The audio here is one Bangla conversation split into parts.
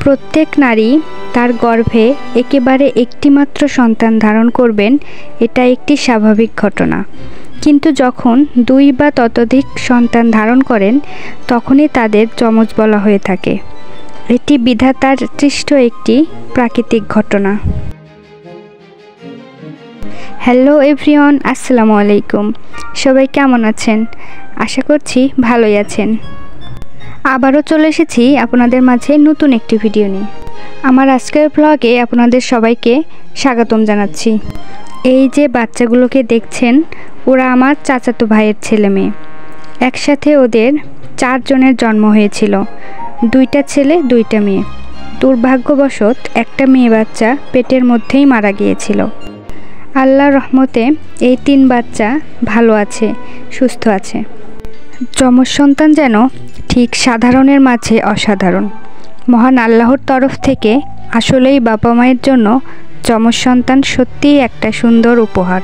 প্রত্যেক নারী তার গর্ভে একেবারে একটিমাত্র সন্তান ধারণ করবেন, এটা একটি স্বাভাবিক ঘটনা। কিন্তু যখন 2 বা ততোধিক সন্তান ধারণ করেন তখনই তাদের যমজ বলা হয়ে থাকে। এটি বিধাতার সৃষ্ট একটি প্রাকৃতিক ঘটনা। হ্যালো এভরিওয়ান, আসসালামু আলাইকুম। সবাই কেমন আছেন? আশা করছি ভালোই আছেন। আবারও চলে এসেছি আপনাদের মাঝে নতুন একটি ভিডিও নিয়ে। আমার আজকের ব্লগে আপনাদের সবাইকে স্বাগতম জানাচ্ছি। এই যে বাচ্চাগুলোকে দেখছেন, ওরা আমার চাচাতো ভাইয়ের ছেলে মেয়ে। একসাথে ওদের 4 জনের জন্ম হয়েছিল, 2টা ছেলে 2টা মেয়ে। দুর্ভাগ্যবশত একটা মেয়ে বাচ্চা পেটের মধ্যেই মারা গিয়েছিল। আল্লাহর রহমতে এই 3 বাচ্চা ভালো আছে, সুস্থ আছে। যমজ সন্তান যেন ঠিক সাধারণের মাঝে অসাধারণ। মহান আল্লাহর তরফ থেকে আসলেই বাবা মায়ের জন্য যমজ সন্তান সত্যিই একটা সুন্দর উপহার।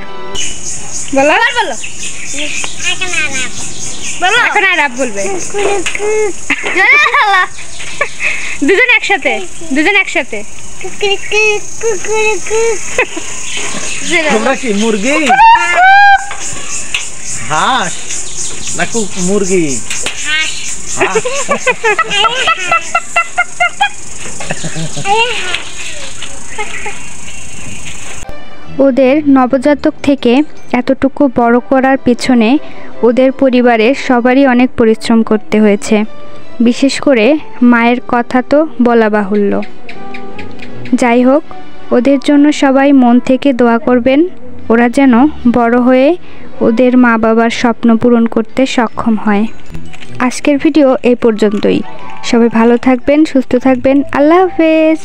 এখন আর আপ বলবে। দুজন একসাথে। তোমরা কি মুরগি, হাঁস না মুরগি? ওদের নবজাতক থেকে এতটুকু বড় করার পিছনে ওদের পরিবারের সবারই অনেক পরিশ্রম করতে হয়েছে। বিশেষ করে মায়ের কথা তো বলা বাহুল্য। যাই হোক, ওদের জন্য সবাই মন থেকে দোয়া করবেন, ওরা যেন বড় হয়ে ওদের মা বাবার স্বপ্ন পূরণ করতে সক্ষম হয়। আজকের ভিডিও এই পর্যন্তই। সবাই ভালো থাকবেন, সুস্থ থাকবেন। আল্লাহ হাফেজ।